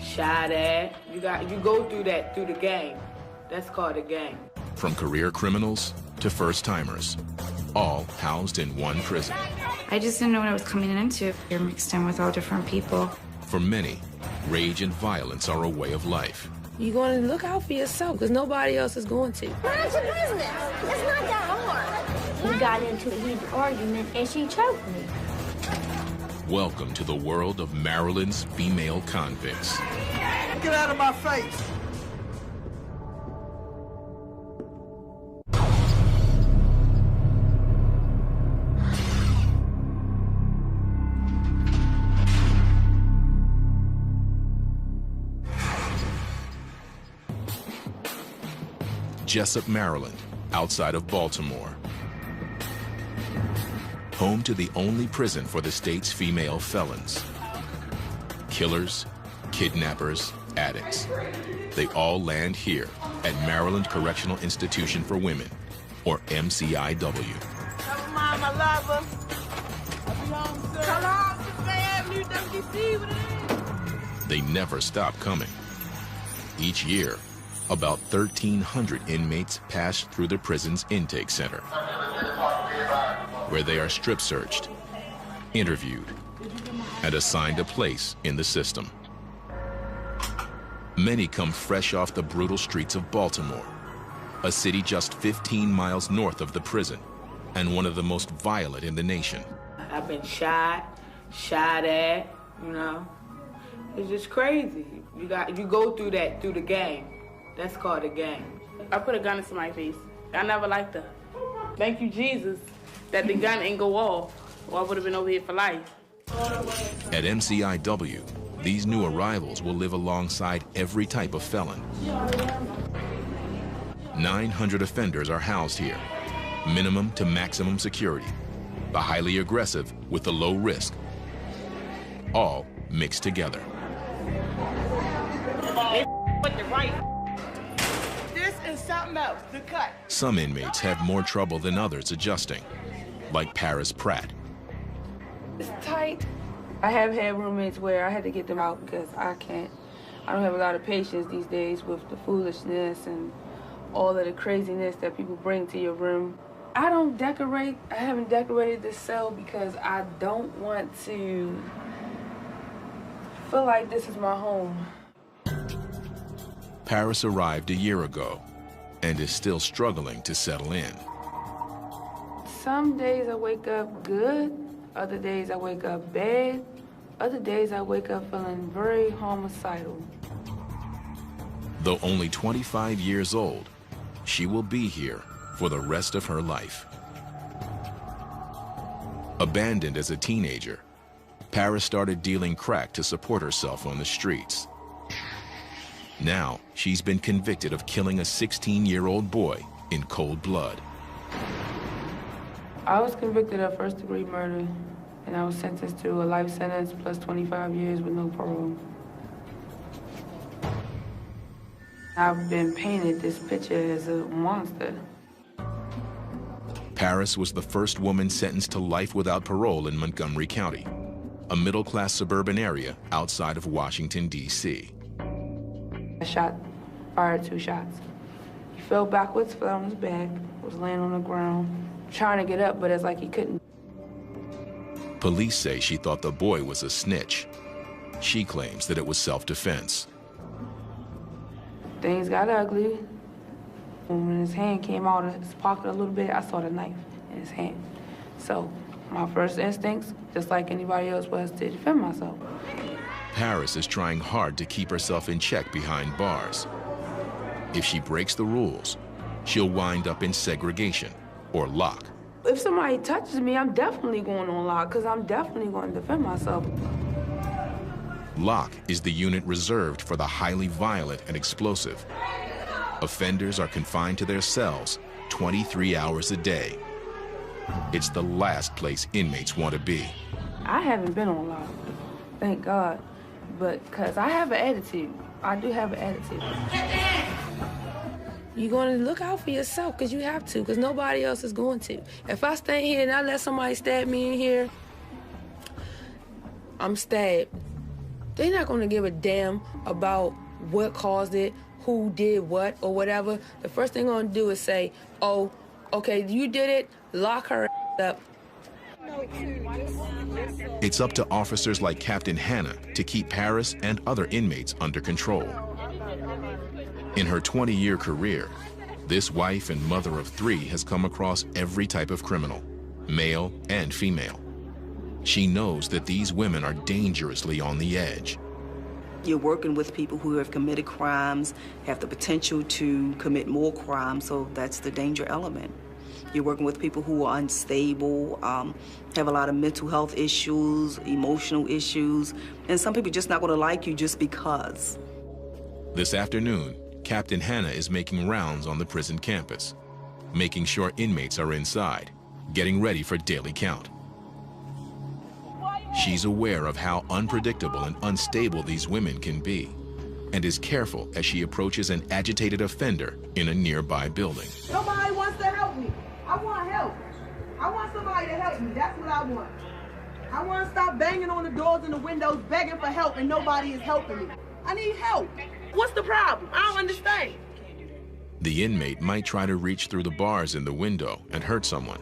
shot at. You go through that through the game. That's called a game. From career criminals to first-timers, all housed in one prison. I just didn't know what I was coming into. You're mixed in with all different people. For many, rage and violence are a way of life. You're going to look out for yourself because nobody else is going to. Mind your business. It's not that hard. We got into a heated argument and she choked me. Welcome to the world of Maryland's female convicts. Get out of my face! Jessup, Maryland, outside of Baltimore. Home to the only prison for the state's female felons. Killers, kidnappers, addicts. They all land here at Maryland Correctional Institution for Women, or MCIW. Tell Mom I love her. I'll be home soon. Come on, Sister Avenue, WC, what it is? They never stop coming. Each year, about 1,300 inmates pass through the prison's intake center, where they are strip searched, interviewed, and assigned a place in the system. Many come fresh off the brutal streets of Baltimore, a city just 15 miles north of the prison and one of the most violent in the nation. I've been shot at, you know. It's just crazy. You go through that through the game. That's called a game. I put a gun into my face. I never liked her. Thank you, Jesus, that the gun ain't go off, or I would have been over here for life. At MCIW, these new arrivals will live alongside every type of felon. 900 offenders are housed here, minimum to maximum security, the highly aggressive with the low risk, all mixed together. With the right. This is something else, the cut. Some inmates have more trouble than others adjusting, like Paris Pratt. It's tight. I have had roommates where I had to get them out because I don't have a lot of patience these days with the foolishness and all of the craziness that people bring to your room. I don't decorate. I haven't decorated this cell because I don't want to feel like this is my home. Paris arrived a year ago and is still struggling to settle in. Some days I wake up good, other days I wake up bad, other days I wake up feeling very homicidal. Though only 25 years old, she will be here for the rest of her life. Abandoned as a teenager, Paris started dealing crack to support herself on the streets. Now, she's been convicted of killing a 16-year-old boy in cold blood. I was convicted of first-degree murder, and I was sentenced to a life sentence plus 25 years with no parole. I've been painted this picture as a monster. Paris was the first woman sentenced to life without parole in Montgomery County, a middle-class suburban area outside of Washington, D.C. I fired 2 shots. He fell backwards, fell on his back, was laying on the ground, trying to get up, but it's like he couldn't. Police say she thought the boy was a snitch. She claims that it was self-defense. Things got ugly. When his hand came out of his pocket a little bit, I saw the knife in his hand. So my first instincts, just like anybody else, was to defend myself. Paris is trying hard to keep herself in check behind bars. If she breaks the rules, she'll wind up in segregation or lock. If somebody touches me, I'm definitely going on lock because I'm definitely going to defend myself. Lock is the unit reserved for the highly violent and explosive. Offenders are confined to their cells 23 hours a day. It's the last place inmates want to be. I haven't been on lock, thank God, but because I have an attitude. I do have an attitude. You're going to look out for yourself because you have to, because nobody else is going to. If I stay here and I let somebody stab me in here, I'm stabbed. They're not going to give a damn about what caused it, who did what, or whatever. The first thing they're going to do is say, oh, okay, you did it, lock her up. It's up to officers like Captain Hannah to keep Paris and other inmates under control. In her 20-year career, this wife and mother of 3 has come across every type of criminal, male and female. She knows that these women are dangerously on the edge. You're working with people who have committed crimes, have the potential to commit more crimes, so that's the danger element. You're working with people who are unstable, have a lot of mental health issues, emotional issues, and some people are just not going to like you just because. This afternoon, Captain Hannah is making rounds on the prison campus, making sure inmates are inside, getting ready for daily count. She's aware of how unpredictable and unstable these women can be, and is careful as she approaches an agitated offender in a nearby building. Nobody wants to help me. I want help. I want somebody to help me. That's what I want. I want to stop banging on the doors and the windows, begging for help, and nobody is helping me. I need help. What's the problem? I don't understand. The inmate might try to reach through the bars in the window and hurt someone.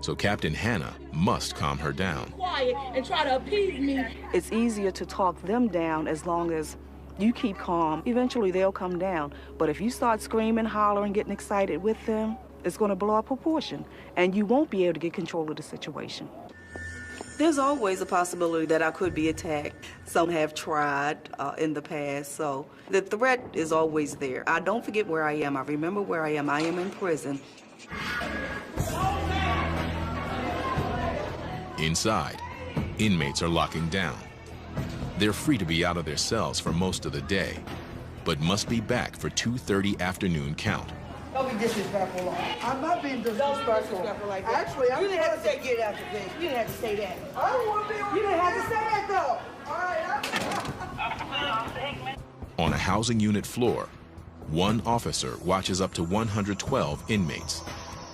So Captain Hannah must calm her down. Quiet and try to appease me. It's easier to talk them down as long as you keep calm. Eventually they'll come down. But if you start screaming, hollering, getting excited with them, it's going to blow up proportion, and you won't be able to get control of the situation. There's always a possibility that I could be attacked. Some have tried in the past, so the threat is always there. I don't forget where I am. I remember where I am. I am in prison. Inside, inmates are locking down. They're free to be out of their cells for most of the day, but must be back for 2:30 afternoon count. Don't be disrespectful. I'm not being disrespectful. Like that. Actually, you didn't have to say get out your face. You didn't have to say that. I don't want to be on. You didn't have to say that though. All right. On a housing unit floor, one officer watches up to 112 inmates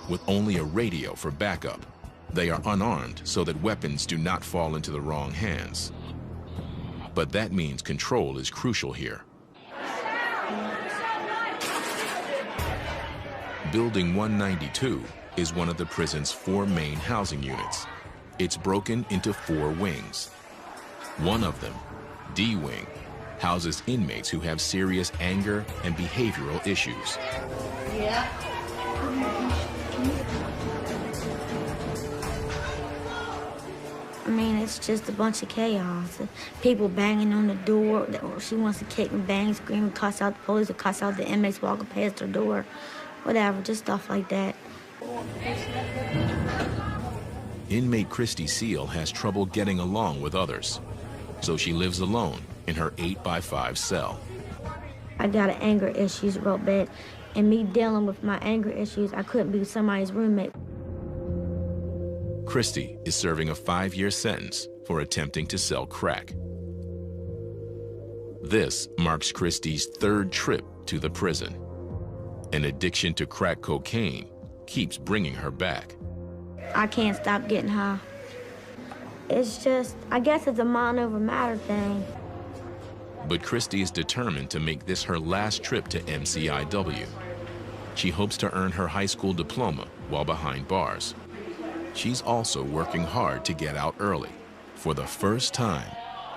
with only a radio for backup. They are unarmed so that weapons do not fall into the wrong hands. But that means control is crucial here. Building 192 is one of the prison's 4 main housing units. It's broken into 4 wings. One of them, D Wing, houses inmates who have serious anger and behavioral issues. Yeah. I mean, it's just a bunch of chaos. People banging on the door. She wants to kick and bang, scream, cuss out the police, or cuss out the inmates walking past her door. Whatever, just stuff like that. Inmate Christy Seal has trouble getting along with others, so she lives alone in her 8x5 cell. I got anger issues real bad, and me dealing with my anger issues, I couldn't be somebody's roommate. Christy is serving a 5-year sentence for attempting to sell crack. This marks Christy's 3rd trip to the prison. An addiction to crack cocaine keeps bringing her back. I can't stop getting high. It's just, I guess it's a mind over matter thing. But Christy is determined to make this her last trip to MCIW. She hopes to earn her high school diploma while behind bars. She's also working hard to get out early. For the first time,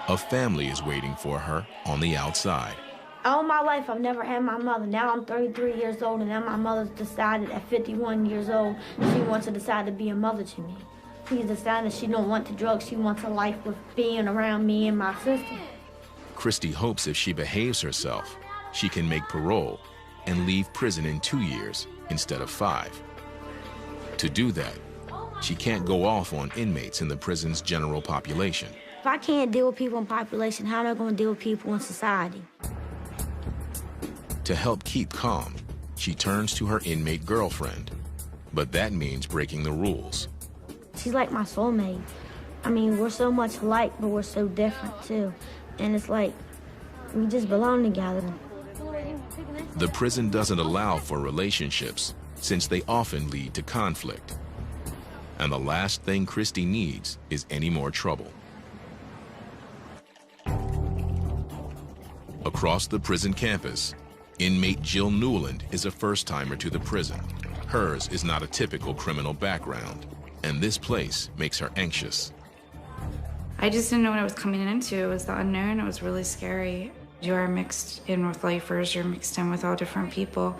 a family is waiting for her on the outside. All my life, I've never had my mother. Now I'm 33 years old, and now my mother's decided at 51 years old, she wants to decide to be a mother to me. She's decided she don't want the drugs. She wants a life with being around me and my sister. Christy hopes if she behaves herself, she can make parole and leave prison in 2 years instead of 5. To do that, she can't go off on inmates in the prison's general population. If I can't deal with people in population, how am I going to deal with people in society? To help keep calm, she turns to her inmate girlfriend. But that means breaking the rules. She's like my soulmate. I mean, we're so much alike, but we're so different, too. And it's like, we just belong together. The prison doesn't allow for relationships, since they often lead to conflict. And the last thing Christy needs is any more trouble. Across the prison campus, inmate Jill Newland is a first-timer to the prison. Hers is not a typical criminal background, and this place makes her anxious. I just didn't know what I was coming into. It was the unknown. It was really scary. You are mixed in with lifers. You're mixed in with all different people.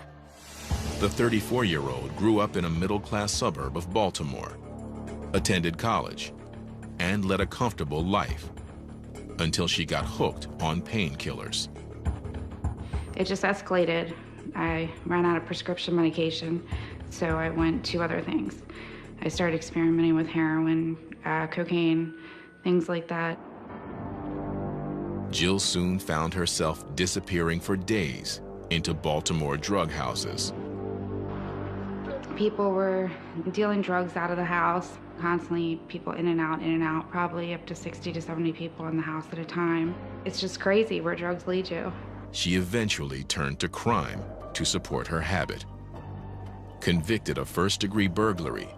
The 34-year-old grew up in a middle-class suburb of Baltimore, attended college, and led a comfortable life until she got hooked on painkillers. It just escalated. I ran out of prescription medication, so I went to other things. I started experimenting with heroin, cocaine, things like that. Jill soon found herself disappearing for days into Baltimore drug houses. People were dealing drugs out of the house, constantly people in and out, probably up to 60 to 70 people in the house at a time. It's just crazy where drugs lead you. She eventually turned to crime to support her habit. Convicted of first-degree burglary,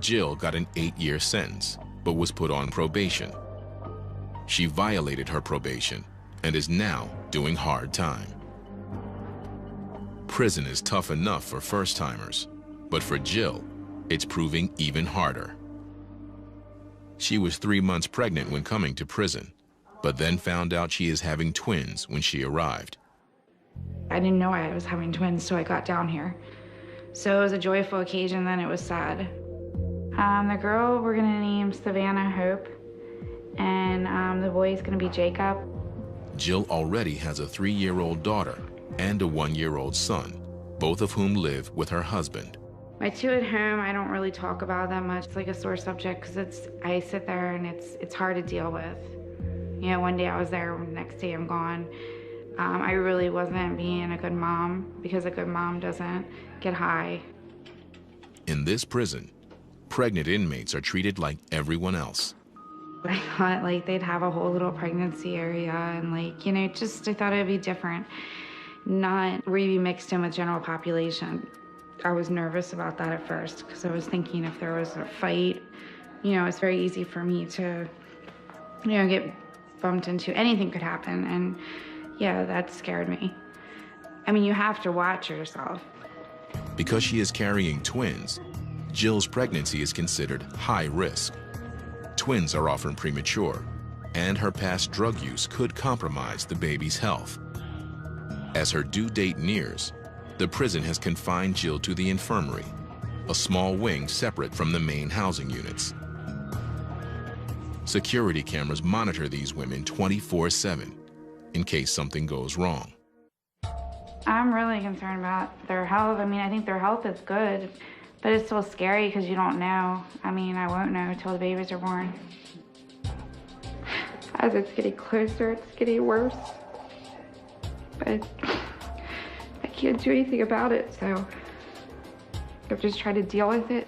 Jill got an 8-year sentence, but was put on probation. She violated her probation and is now doing hard time. Prison is tough enough for first-timers, but for Jill, it's proving even harder. She was 3 months pregnant when coming to prison, but then found out she is having twins when she arrived. I didn't know I was having twins till I got down here. So it was a joyful occasion, then it was sad. The girl we're gonna name Savannah Hope, and the boy is gonna be Jacob. Jill already has a 3-year-old daughter and a 1-year-old son, both of whom live with her husband. My two at home, I don't really talk about that much. It's like a sore subject because I sit there and it's hard to deal with. You know, one day I was there, next day I'm gone. I really wasn't being a good mom because a good mom doesn't get high. In this prison, pregnant inmates are treated like everyone else. I thought like they'd have a whole little pregnancy area and like, you know, just I thought it'd be different. Not really mixed in with general population. I was nervous about that at first because I was thinking if there was a fight, you know, it's very easy for me to, you know, get bumped into. Anything could happen, and yeah, that scared me. I mean, you have to watch yourself. Because she is carrying twins, Jill's pregnancy is considered high risk. Twins are often premature, and her past drug use could compromise the baby's health. As her due date nears, the prison has confined Jill to the infirmary, a small wing separate from the main housing units. Security cameras monitor these women 24/7 in case something goes wrong. I'm really concerned about their health. I mean, I think their health is good, but it's still scary because you don't know. I mean, I won't know until the babies are born. As it's getting closer, it's getting worse. But I can't do anything about it, so I've just tried to deal with it.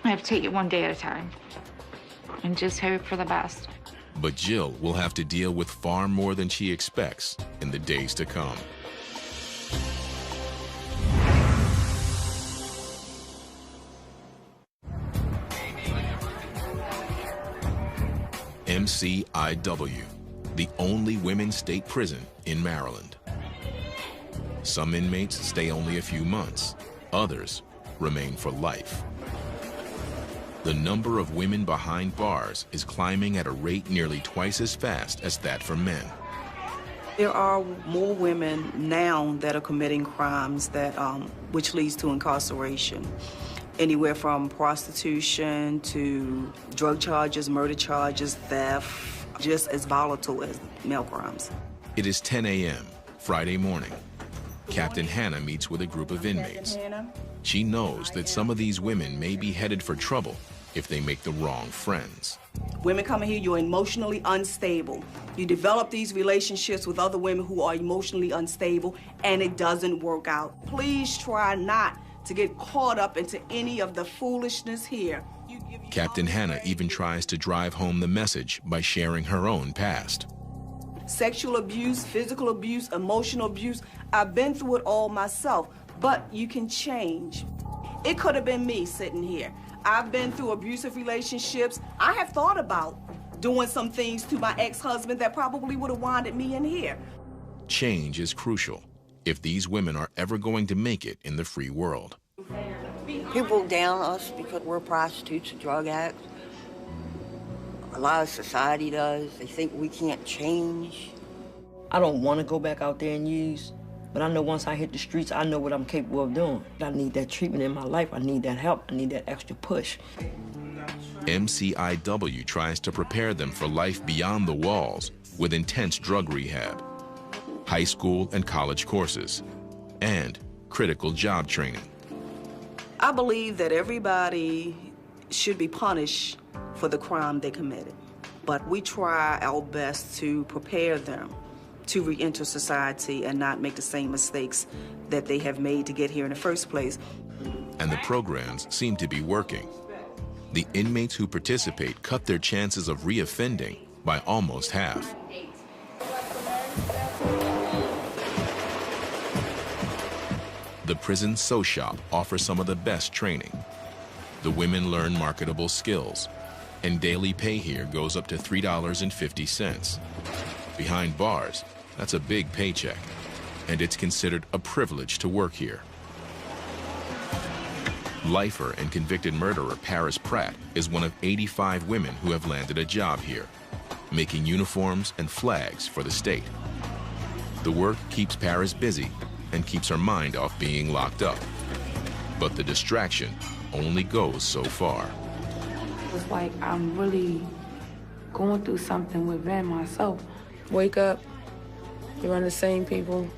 I have to take it one day at a time and just hope for the best. But Jill will have to deal with far more than she expects in the days to come. MCIW, the only women's state prison in Maryland. Some inmates stay only a few months, others remain for life. The number of women behind bars is climbing at a rate nearly twice as fast as that for men. There are more women now that are committing crimes that, which leads to incarceration. Anywhere from prostitution to drug charges, murder charges, theft, just as volatile as male crimes. It is 10 a.m. Friday morning. Captain Hannah meets with a group of inmates. She knows that some of these women may be headed for trouble if they make the wrong friends. Women coming here, you're emotionally unstable. You develop these relationships with other women who are emotionally unstable, and it doesn't work out. Please try not to get caught up into any of the foolishness here. Captain Hannah even tries to drive home the message by sharing her own past. Sexual abuse, physical abuse, emotional abuse, I've been through it all myself, but you can change. It could have been me sitting here. I've been through abusive relationships. I have thought about doing some things to my ex-husband that probably would have winded me in here. Change is crucial if these women are ever going to make it in the free world. People down us because we're prostitutes and drug addicts. A lot of society does. They think we can't change. I don't want to go back out there and use, but I know once I hit the streets, I know what I'm capable of doing. I need that treatment in my life. I need that help. I need that extra push. MCIW tries to prepare them for life beyond the walls with intense drug rehab, high school and college courses, and critical job training. I believe that everybody should be punished for the crime they committed, but we try our best to prepare them to re-enter society and not make the same mistakes that they have made to get here in the first place. And the programs seem to be working. The inmates who participate cut their chances of reoffending by almost half. The prison sew shop offers some of the best training. The women learn marketable skills, and daily pay here goes up to $3.50. Behind bars, that's a big paycheck, and it's considered a privilege to work here. Lifer and convicted murderer Paris Pratt is one of 85 women who have landed a job here, making uniforms and flags for the state. The work keeps Paris busy and keeps her mind off being locked up. But the distraction only goes so far. It's like I'm really going through something within myself. Wake up, you're around the same people,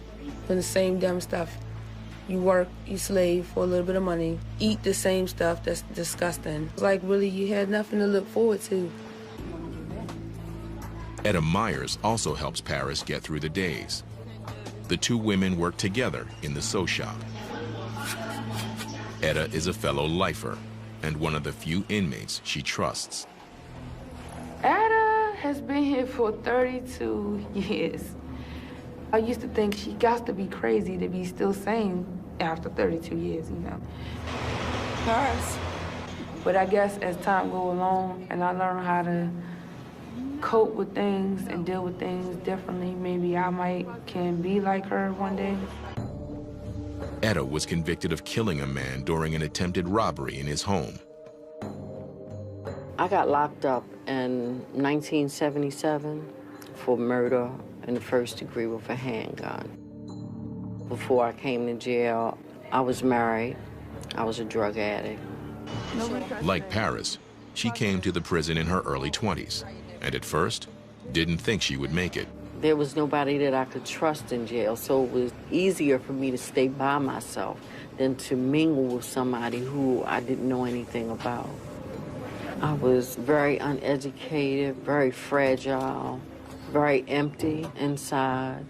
doing the same dumb stuff. You work, you slave for a little bit of money, eat the same stuff that's disgusting. It's like really you had nothing to look forward to. Etta Myers also helps Paris get through the days. The two women work together in the sew shop. Etta is a fellow lifer and one of the few inmates she trusts. Etta has been here for 32 years. I used to think she got to be crazy to be still sane after 32 years, you know. Paris. But I guess as time goes along and I learn how to cope with things and deal with things differently, maybe I can be like her one day. Etta was convicted of killing a man during an attempted robbery in his home. I got locked up in 1977 for murder in the first degree with a handgun. Before I came to jail, I was married. I was a drug addict. Like Paris, she came to the prison in her early 20s, and at first, didn't think she would make it. There was nobody that I could trust in jail, so it was easier for me to stay by myself than to mingle with somebody who I didn't know anything about. I was very uneducated, very fragile, very empty inside,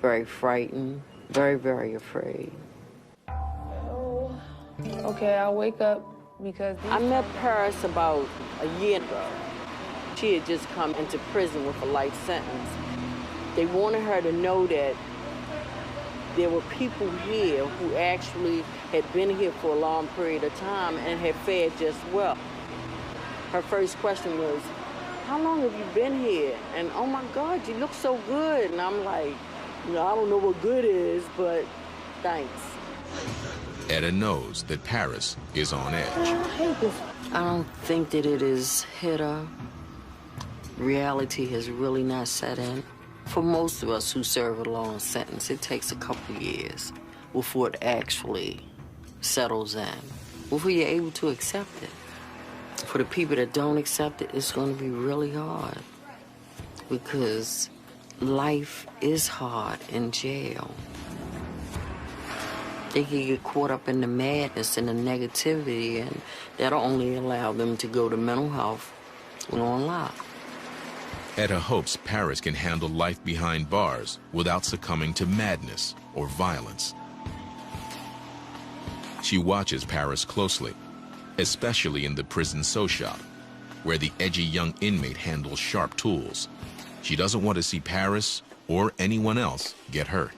very frightened, very, very afraid. Okay, I wake up because... I met Paris about a year ago. She had just come into prison with a life sentence. They wanted her to know that there were people here who actually had been here for a long period of time and had fared just well. Her first question was, how long have you been here? And oh my God, you look so good. And I'm like, you know, I don't know what good is, but thanks. Etta knows that Paris is on edge. I don't think that it has hit her. Reality has really not set in. For most of us who serve a long sentence, it takes a couple years before it actually settles in, before you're able to accept it. For the people that don't accept it, it's going to be really hard because life is hard in jail. They can get caught up in the madness and the negativity, and that'll only allow them to go to mental health and on lock. Etta hopes Paris can handle life behind bars without succumbing to madness or violence. She watches Paris closely, especially in the prison sew shop, where the edgy young inmate handles sharp tools. She doesn't want to see Paris or anyone else get hurt.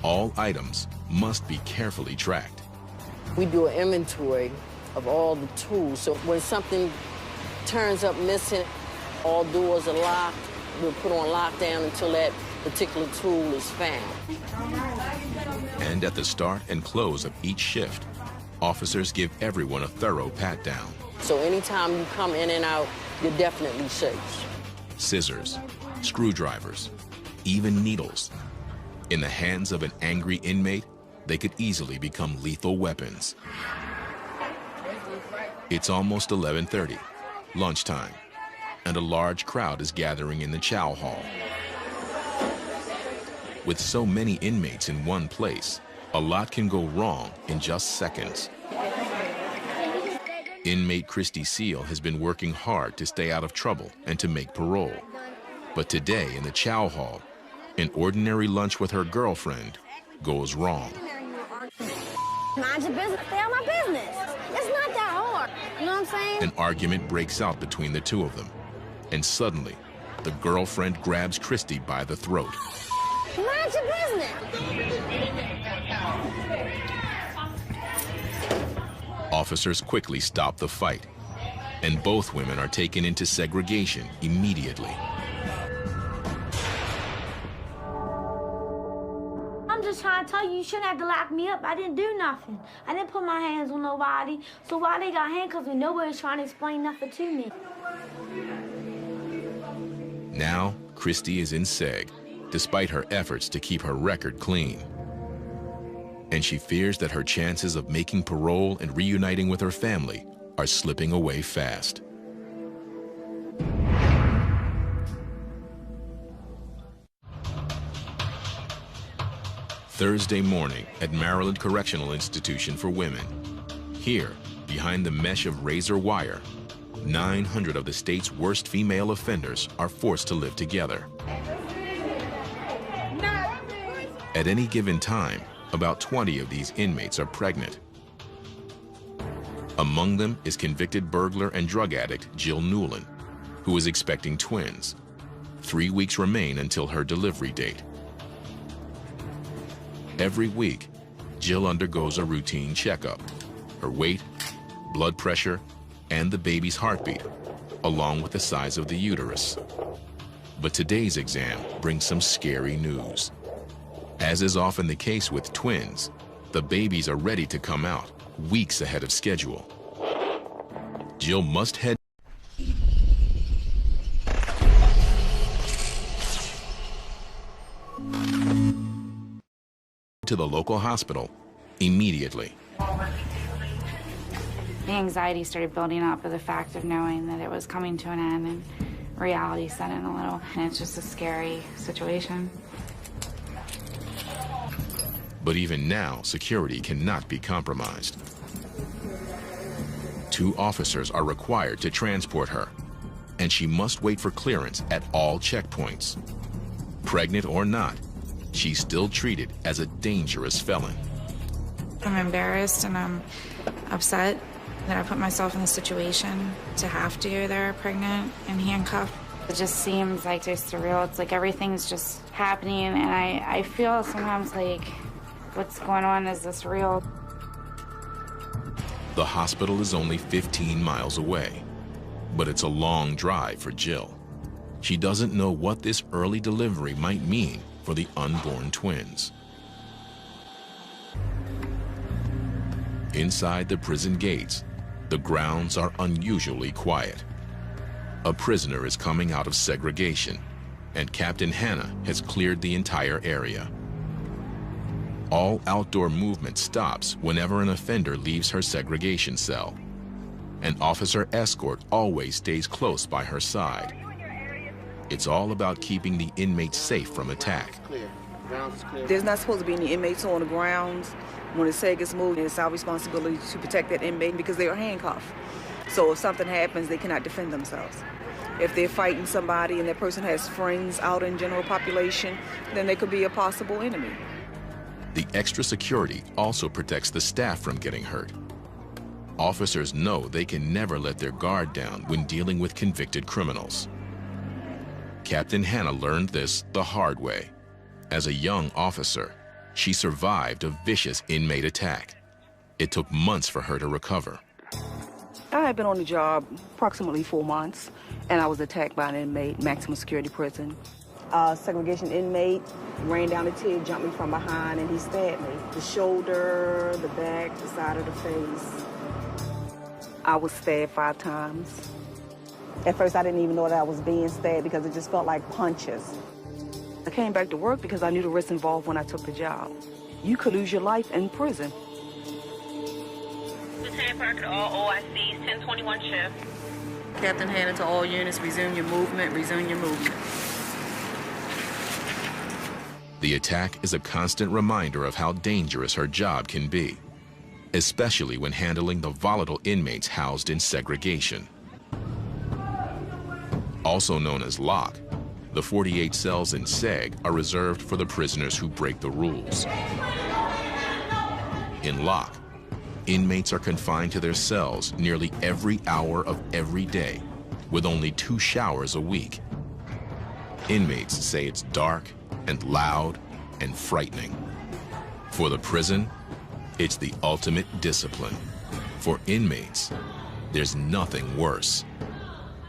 All items must be carefully tracked. We do an inventory of all the tools, so when something turns up missing, All doors are locked. We're put on lockdown until that particular tool is found. And at the start and close of each shift, officers give everyone a thorough pat-down. So anytime you come in and out, you're definitely safe. Scissors, screwdrivers, even needles. In the hands of an angry inmate, they could easily become lethal weapons. It's almost 11:30, lunchtime, and a large crowd is gathering in the chow hall. With so many inmates in one place, a lot can go wrong in just seconds. Inmate Christy Seal has been working hard to stay out of trouble and to make parole. But today in the chow hall, an ordinary lunch with her girlfriend goes wrong. Mind your business, stay out my business. It's not that hard, you know what I'm saying? An argument breaks out between the two of them, and suddenly, the girlfriend grabs Christy by the throat. Mind your business. Officers quickly stop the fight, and both women are taken into segregation immediately. I'm just trying to tell you, you shouldn't have to lock me up. I didn't do nothing. I didn't put my hands on nobody. So why they got handcuffs and nobody's trying to explain nothing to me? Now, Christy is in seg, despite her efforts to keep her record clean. And she fears that her chances of making parole and reuniting with her family are slipping away fast. Thursday morning at Maryland Correctional Institution for Women. Here, behind the mesh of razor wire, 900 of the state's worst female offenders are forced to live together. At any given time, about 20 of these inmates are pregnant. Among them is convicted burglar and drug addict Jill Newland, who is expecting twins. 3 weeks remain until her delivery date. Every week, Jill undergoes a routine checkup. Her weight, blood pressure, and the baby's heartbeat, along with the size of the uterus. But today's exam brings some scary news. As is often the case with twins, the babies are ready to come out weeks ahead of schedule. Jill must head to the local hospital immediately. The anxiety started building up of the fact of knowing that it was coming to an end, and reality set in a little, and it's just a scary situation. But even now, security cannot be compromised. 2 officers are required to transport her, and she must wait for clearance at all checkpoints. Pregnant or not, she's still treated as a dangerous felon. I'm embarrassed and I'm upset that I put myself in the situation to have to go there pregnant and handcuffed. It just seems like so surreal. It's like everything's just happening, and I feel sometimes like, what's going on? Is this real? The hospital is only 15 miles away, but it's a long drive for Jill. She doesn't know what this early delivery might mean for the unborn twins. Inside the prison gates, the grounds are unusually quiet. A prisoner is coming out of segregation, and Captain Hannah has cleared the entire area. All outdoor movement stops whenever an offender leaves her segregation cell. An officer escort always stays close by her side. It's all about keeping the inmates safe from attack. There's not supposed to be any inmates on the grounds. When the seg gets moved, it's our responsibility to protect that inmate because they are handcuffed. So if something happens, they cannot defend themselves. If they're fighting somebody and that person has friends out in general population, then they could be a possible enemy. The extra security also protects the staff from getting hurt. Officers know they can never let their guard down when dealing with convicted criminals. Captain Hannah learned this the hard way. As a young officer, she survived a vicious inmate attack. It took months for her to recover. I had been on the job approximately 4 months, and I was attacked by an inmate, maximum security prison. Segregation inmate ran down the tip, jumped me from behind, and he stabbed me. The shoulder, the back, the side of the face. I was stabbed 5 times. At first, I didn't even know that I was being stabbed because it just felt like punches. I came back to work because I knew the risks involved when I took the job. You could lose your life in prison. Lieutenant Parker to all OICs, 1021 shift. Captain Hannah to all units, resume your movement, resume your movement. The attack is a constant reminder of how dangerous her job can be, especially when handling the volatile inmates housed in segregation. Also known as lock, the 48 cells in SEG are reserved for the prisoners who break the rules. In lock, inmates are confined to their cells nearly every hour of every day, with only 2 showers a week. Inmates say it's dark and loud and frightening. For the prison, it's the ultimate discipline. For inmates, there's nothing worse.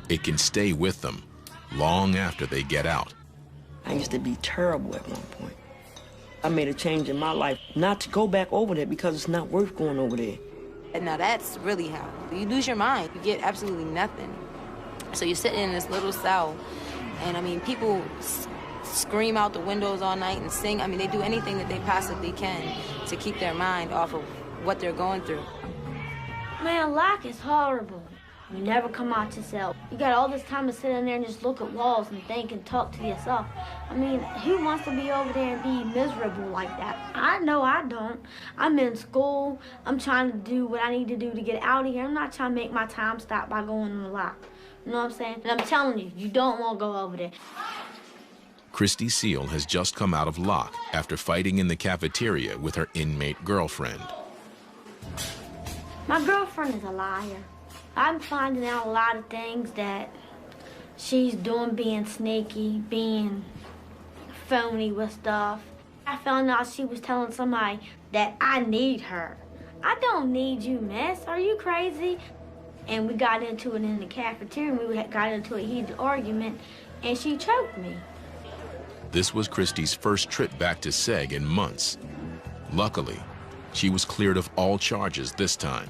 It can stay with them long after they get out. I used to be terrible at one point. I made a change in my life not to go back over there because it's not worth going over there. And now that's really how you lose your mind. You get absolutely nothing. So you're sitting in this little cell, and I mean, people scream out the windows all night and sing. I mean, they do anything that they possibly can to keep their mind off of what they're going through. Man, lock is horrible. You never come out your cell. You got all this time to sit in there and just look at walls and think and talk to yourself. I mean, who wants to be over there and be miserable like that? I know I don't. I'm in school. I'm trying to do what I need to do to get out of here. I'm not trying to make my time stop by going in the lock. You know what I'm saying? And I'm telling you, you don't want to go over there. Christy Seal has just come out of lock after fighting in the cafeteria with her inmate girlfriend. My girlfriend is a liar. I'm finding out a lot of things that she's doing, being sneaky, being phony with stuff. I found out she was telling somebody that I need her. I don't need you, miss. Are you crazy? And we got into it in the cafeteria, and we got into a heated argument, and she choked me. This was Christy's first trip back to SEG in months. Luckily, she was cleared of all charges this time.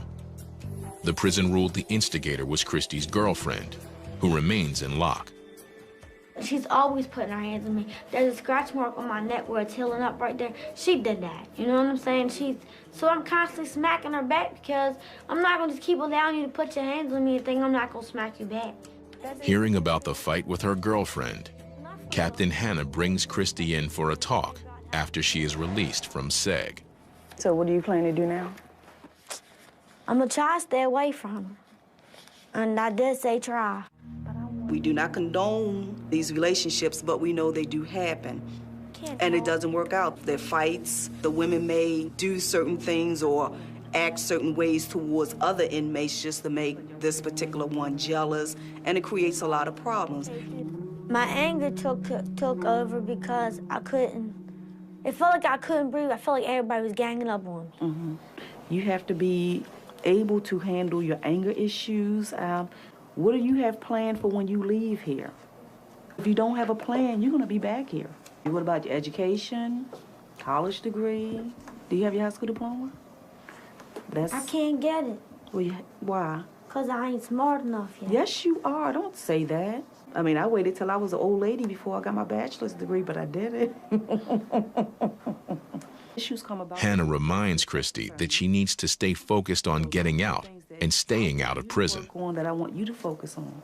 The prison ruled the instigator was Christy's girlfriend, who remains in lock. She's always putting her hands on me. There's a scratch mark on my neck where it's healing up right there. She did that, you know what I'm saying? So I'm constantly smacking her back because I'm not going to just keep allowing you to put your hands on me and think I'm not going to smack you back. Hearing about the fight with her girlfriend, Captain Hannah brings Christy in for a talk after she is released from SEG. So what do you plan to do now? I'm going to try to stay away from her. And I did say try. We do not condone these relationships, but we know they do happen. And it doesn't work out. There are fights. The women may do certain things or act certain ways towards other inmates just to make this particular one jealous, and it creates a lot of problems. My anger took over because I couldn't. It felt like I couldn't breathe. I felt like everybody was ganging up on me. Mm-hmm. You have to be able to handle your anger issues. What do you have planned for when you leave here? If you don't have a plan, you're going to be back here. What about your education, college degree? Do you have your high school diploma? I can't get it. Well, why? Because I ain't smart enough yet. Yes, you are. Don't say that. I mean, I waited till I was an old lady before I got my bachelor's degree, but I did it. Issues come about. Hannah reminds Christy that she needs to stay focused on getting out and staying out of prison. That I want you to focus on.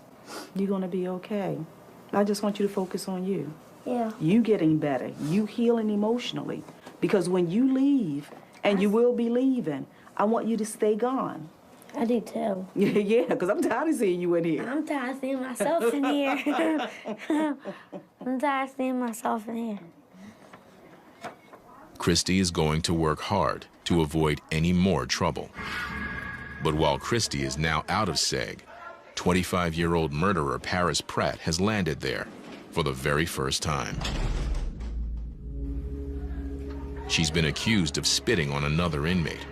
You're going to be okay. I just want you to focus on you. Yeah. You getting better. You healing emotionally. Because when you leave, and you will be leaving, I want you to stay gone. I do too. Yeah, because I'm tired of seeing you in here. I'm tired of seeing myself in here. I'm tired of seeing myself in here. Christy is going to work hard to avoid any more trouble. But while Christy is now out of SEG, 25-year-old murderer Paris Pratt has landed there for the very first time. She's been accused of spitting on another inmate,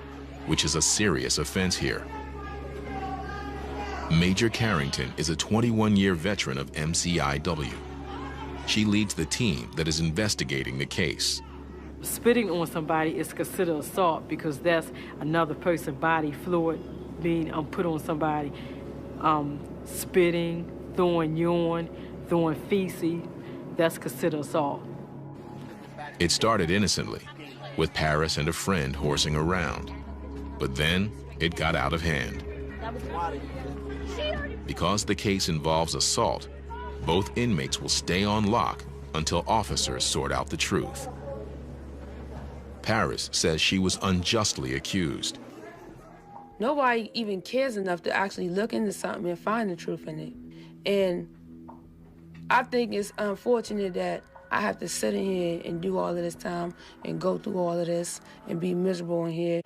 which is a serious offense here. Major Carrington is a 21-year veteran of MCIW. She leads the team that is investigating the case. Spitting on somebody is considered assault because that's another person's body fluid being put on somebody. Spitting, throwing urine, throwing feces, that's considered assault. It started innocently, with Paris and a friend horsing around. But then it got out of hand. Because the case involves assault, both inmates will stay on lock until officers sort out the truth. Paris says she was unjustly accused. Nobody even cares enough to actually look into something and find the truth in it. And I think it's unfortunate that I have to sit in here and do all of this time and go through all of this and be miserable in here.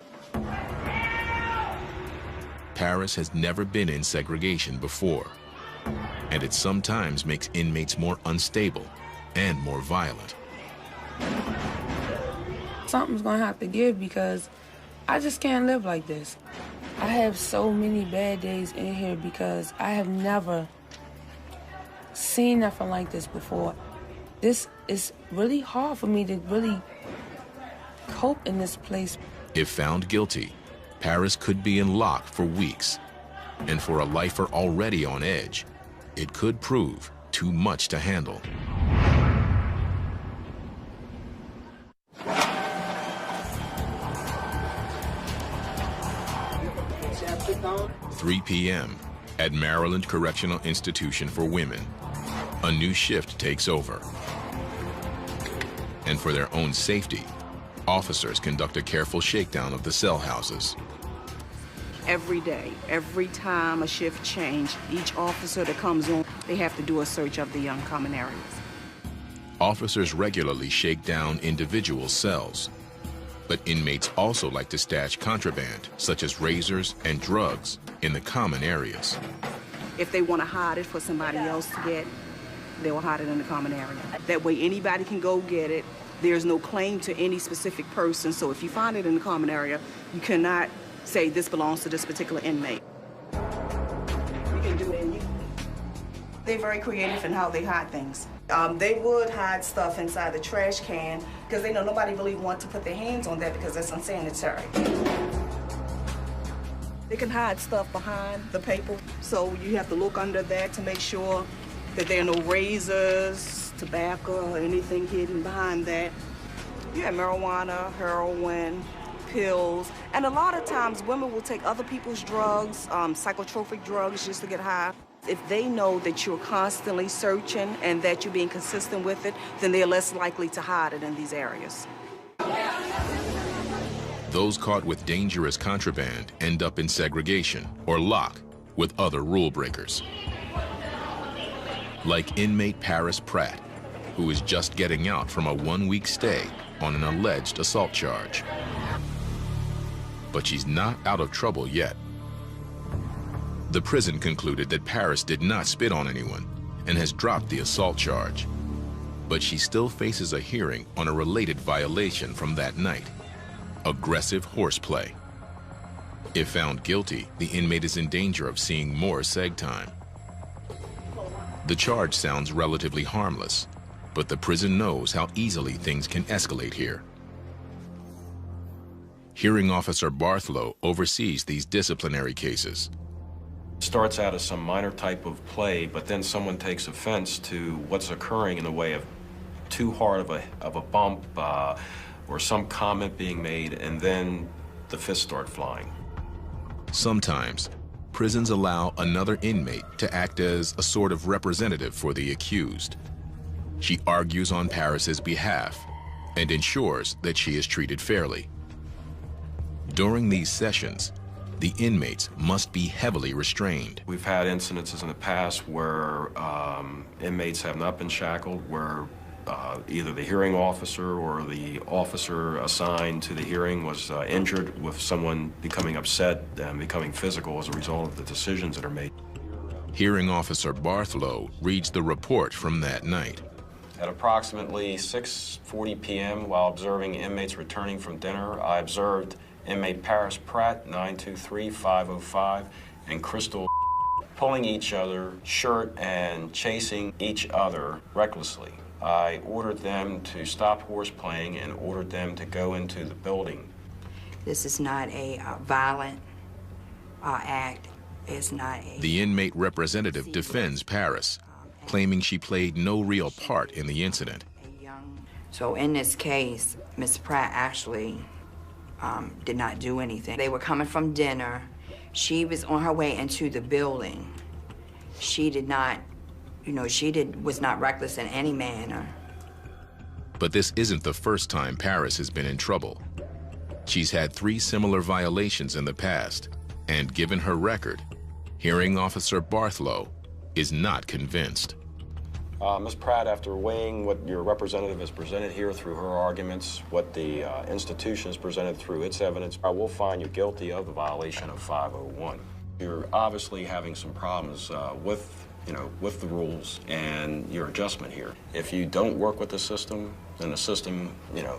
Paris has never been in segregation before, and it sometimes makes inmates more unstable and more violent. Something's gonna have to give because I just can't live like this. I have so many bad days in here because I have never seen nothing like this before. This is really hard for me to really cope in this place. If found guilty, Paris could be in lock for weeks. And for a lifer already on edge, it could prove too much to handle. 3 p.m. at Maryland Correctional Institution for Women. A new shift takes over. And for their own safety, officers conduct a careful shakedown of the cell houses. Every day, every time a shift change, each officer that comes on, they have to do a search of the common areas. Officers regularly shake down individual cells, but inmates also like to stash contraband, such as razors and drugs, in the common areas. If they want to hide it for somebody else to get, they will hide it in the common area. That way anybody can go get it. There's no claim to any specific person, so if you find it in the common area, you cannot say this belongs to this particular inmate. You can do it. They're very creative in how they hide things. They would hide stuff inside the trash can because they know nobody really wants to put their hands on that because that's unsanitary. They can hide stuff behind the paper, so you have to look under that to make sure that there are no razors, tobacco, or anything hidden behind that. You have marijuana, heroin, pills, and a lot of times women will take other people's drugs, psychotropic drugs, just to get high. If they know that you're constantly searching and that you're being consistent with it, then they're less likely to hide it in these areas. Those caught with dangerous contraband end up in segregation or lock with other rule breakers. Like inmate Paris Pratt, who is just getting out from a 1-week stay on an alleged assault charge. But she's not out of trouble yet. The prison concluded that Paris did not spit on anyone and has dropped the assault charge. But she still faces a hearing on a related violation from that night: aggressive horseplay. If found guilty, the inmate is in danger of seeing more seg time. The charge sounds relatively harmless, but the prison knows how easily things can escalate here. Hearing Officer Barthlow oversees these disciplinary cases. Starts out as some minor type of play, but then someone takes offense to what's occurring in the way of too hard of a bump or some comment being made, and then the fists start flying. Sometimes, prisons allow another inmate to act as a sort of representative for the accused. She argues on Paris's behalf and ensures that she is treated fairly. During these sessions, the inmates must be heavily restrained. We've had incidences in the past where inmates have not been shackled, where either the hearing officer or the officer assigned to the hearing was injured, with someone becoming upset and becoming physical as a result of the decisions that are made. Hearing Officer Barthlow reads the report from that night. At approximately 6:40 p.m., while observing inmates returning from dinner, I observed inmate Paris Pratt, 923-505, and Crystal pulling each other's shirt and chasing each other recklessly. I ordered them to stop horseplaying and ordered them to go into the building. This is not a violent act. It's not a... The inmate representative defends Paris, claiming she played no real part in the incident. So in this case, Ms. Pratt actually did not do anything. They were coming from dinner. She was on her way into the building. She did not, was not reckless in any manner. But this isn't the first time Paris has been in trouble. She's had 3 similar violations in the past, and given her record, Hearing Officer Barthlow is not convinced. Ms. Pratt, after weighing what your representative has presented here through her arguments, what the institution has presented through its evidence, I will find you guilty of the violation of 501. You're obviously having some problems with the rules and your adjustment here. If you don't work with the system, then the system,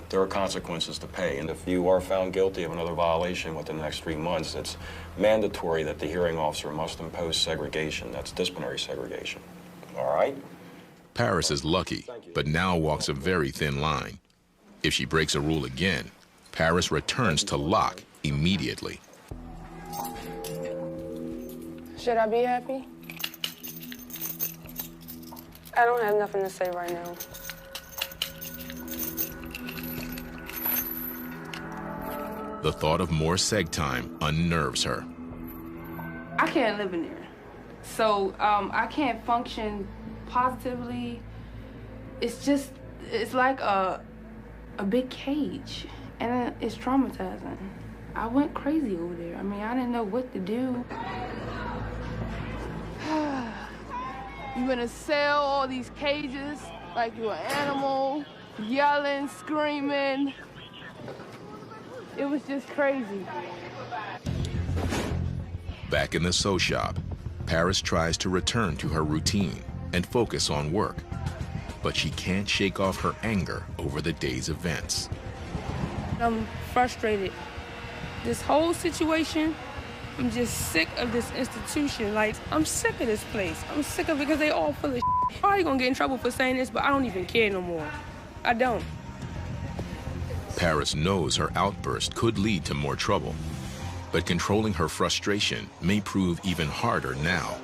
there are consequences to pay. And if you are found guilty of another violation within the next 3 months, it's mandatory that the hearing officer must impose segregation. That's disciplinary segregation. All right? Paris is lucky, but now walks a very thin line. If she breaks a rule again, Paris returns to lock immediately. Should I be happy? I don't have nothing to say right now. The thought of more seg time unnerves her. I can't live in there. So I can't function positively. It's like a big cage, and it's traumatizing. I went crazy over there. I mean, I didn't know what to do. You're in a cell, all these cages, like you're an animal, yelling, screaming. It was just crazy. Back in the sew shop, Paris tries to return to her routine and focus on work, but she can't shake off her anger over the day's events. I'm frustrated. This whole situation, I'm just sick of this institution. Like, I'm sick of this place. I'm sick of it because they all full of shit. I'm probably gonna get in trouble for saying this, but I don't even care no more. I don't. Paris knows her outburst could lead to more trouble, but controlling her frustration may prove even harder now.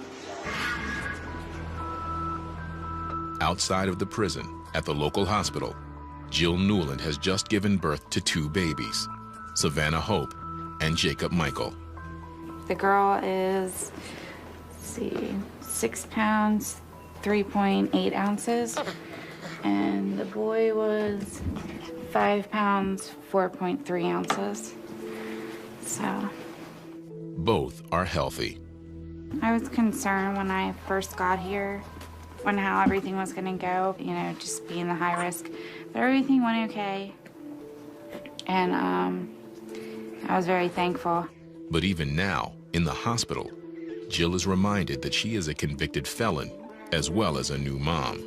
Outside of the prison, at the local hospital, Jill Newland has just given birth to 2 babies, Savannah Hope and Jacob Michael. The girl is, 6 pounds, 3.8 ounces, and the boy was 5 pounds, 4.3 ounces. So. Both are healthy. I was concerned when I first got here, on how everything was gonna go, just being the high risk. But everything went okay. And I was very thankful. But even now, in the hospital, Jill is reminded that she is a convicted felon, as well as a new mom.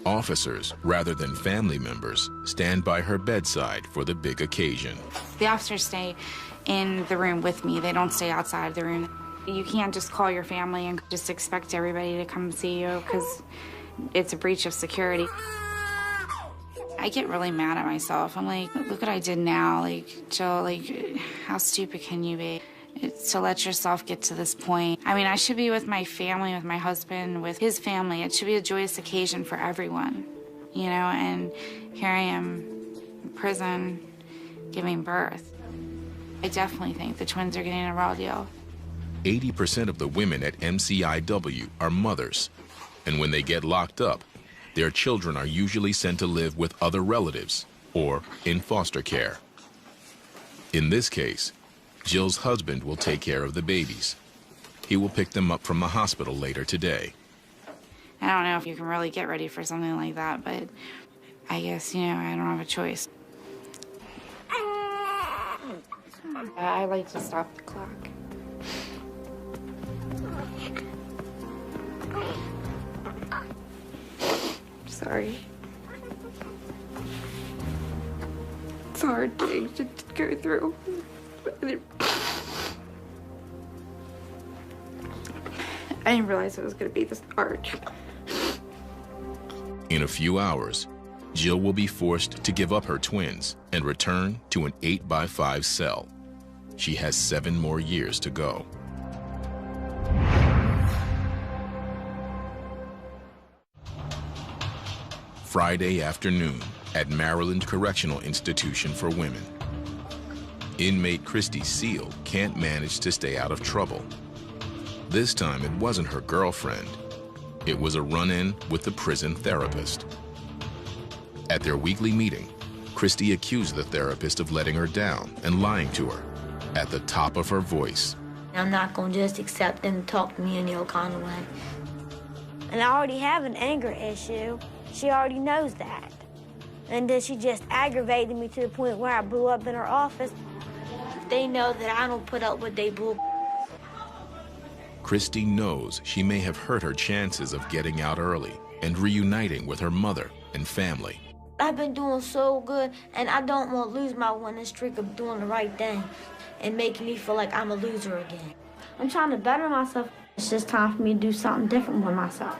Officers, rather than family members, stand by her bedside for the big occasion. The officers stay in the room with me. They don't stay outside the room. You can't just call your family and just expect everybody to come see you because it's a breach of security. I get really mad at myself. I'm like, look what I did now. Like, Jill, how stupid can you be? To let yourself get to this point. I mean, I should be with my family, with my husband, with his family. It should be a joyous occasion for everyone, and here I am in prison giving birth. I definitely think the twins are getting a raw deal. 80% of the women at MCIW are mothers, and when they get locked up, their children are usually sent to live with other relatives or in foster care. In this case, Jill's husband will take care of the babies. He will pick them up from the hospital later today. I don't know if you can really get ready for something like that, but I guess, I don't have a choice. I like to stop the clock. Sorry. It's a hard thing to go through. I didn't realize it was going to be this hard. In a few hours, Jill will be forced to give up her twins and return to an 8x5 cell. She has 7 more years to go. Friday afternoon at Maryland Correctional Institution for Women. Inmate Christy Seal can't manage to stay out of trouble. This time it wasn't her girlfriend. It was a run-in with the prison therapist. At their weekly meeting, Christy accused the therapist of letting her down and lying to her at the top of her voice. I'm not going to just accept them to talk to me any old kind of way. And I already have an anger issue. She already knows that. And then she just aggravated me to the point where I blew up in her office. They know that I don't put up with they bull. Christy knows she may have hurt her chances of getting out early and reuniting with her mother and family. I've been doing so good, and I don't want to lose my winning streak of doing the right thing and making me feel like I'm a loser again. I'm trying to better myself. It's just time for me to do something different with myself.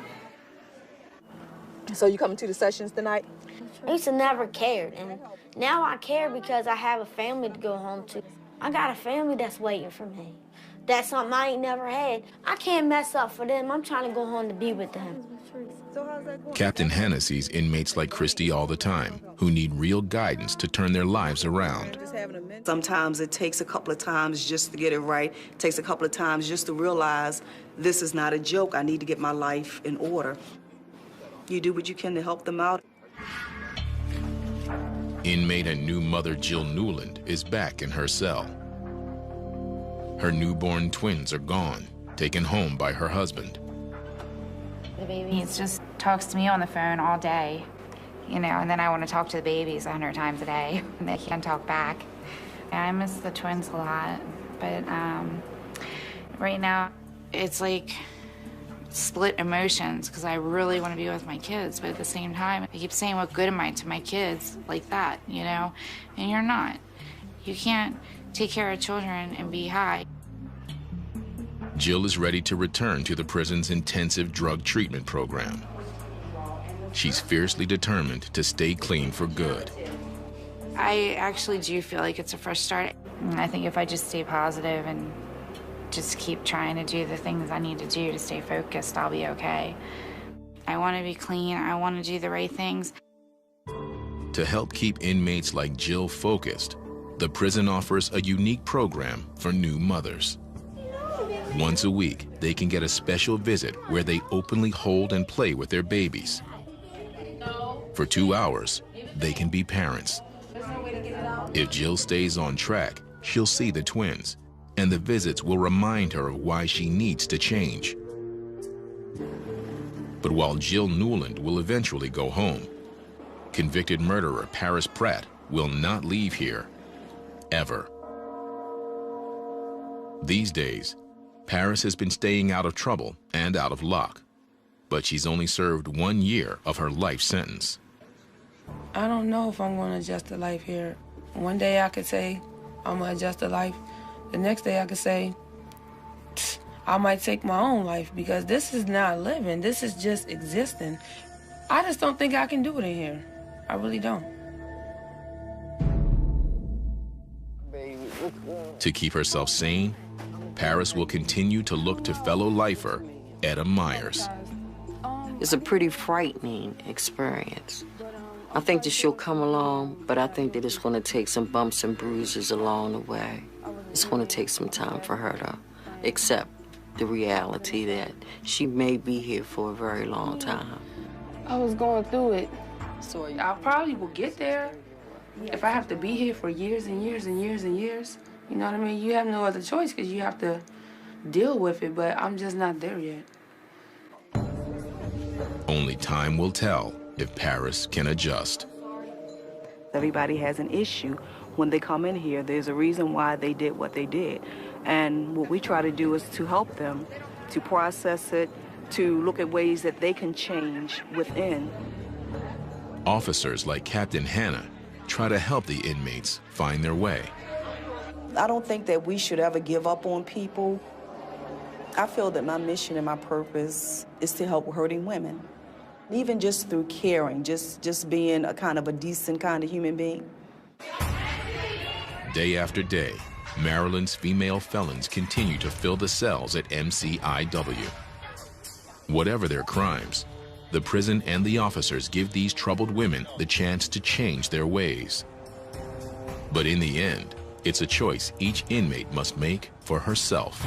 So you coming to the sessions tonight? I used to never cared, and now I care because I have a family to go home to. I got a family that's waiting for me. That's something I ain't never had. I can't mess up for them. I'm trying to go home to be with them. Captain Hannah sees inmates like Christy all the time who need real guidance to turn their lives around. Sometimes it takes a couple of times just to get it right. It takes a couple of times just to realize this is not a joke. I need to get my life in order. You do what you can to help them out. Inmate and new mother Jill Newland is back in her cell. Her newborn twins are gone, taken home by her husband. The baby just talks to me on the phone all day, you know, and then I want to talk to the babies 100 times a day, and they can't talk back. I miss the twins a lot, but right now it's like split emotions because I really want to be with my kids, but at the same time, I keep saying, what good am I to my kids like that, you know? And you're not. You can't take care of children and be high. Jill is ready to return to the prison's intensive drug treatment program. She's fiercely determined to stay clean for good. I actually do feel like it's a fresh start. I think if I just stay positive and just keep trying to do the things I need to do to stay focused, I'll be okay. I want to be clean. I want to do the right things. To help keep inmates like Jill focused, the prison offers a unique program for new mothers. Once a week, they can get a special visit where they openly hold and play with their babies. For 2 hours, they can be parents. If Jill stays on track, she'll see the twins, and the visits will remind her of why she needs to change. But while Jill Newland will eventually go home, convicted murderer Paris Pratt will not leave here, ever. These days, Paris has been staying out of trouble and out of luck, but she's only served 1 year of her life sentence. I don't know if I'm going to adjust to life here. One day I could say I'm going to adjust to life. The next day I could say I might take my own life because this is not living. This is just existing. I just don't think I can do it in here. I really don't. To keep herself sane, Paris will continue to look to fellow lifer Etta Myers. It's a pretty frightening experience. I think that she'll come along, but I think that it's going to take some bumps and bruises along the way. It's going to take some time for her to accept the reality that she may be here for a very long time. I was going through it, so I probably will get there. If I have to be here for years and years and years and years, you know what I mean? You have no other choice because you have to deal with it, but I'm just not there yet. Only time will tell if Paris can adjust. Everybody has an issue. When they come in here, there's a reason why they did what they did. And what we try to do is to help them, to process it, to look at ways that they can change within. Officers like Captain Hannah try to help the inmates find their way. I don't think that we should ever give up on people. I feel that my mission and my purpose is to help hurting women. Even just through caring, just being a kind of a decent kind of human being. Day after day, Maryland's female felons continue to fill the cells at MCIW. Whatever their crimes, the prison and the officers give these troubled women the chance to change their ways. But in the end, it's a choice each inmate must make for herself.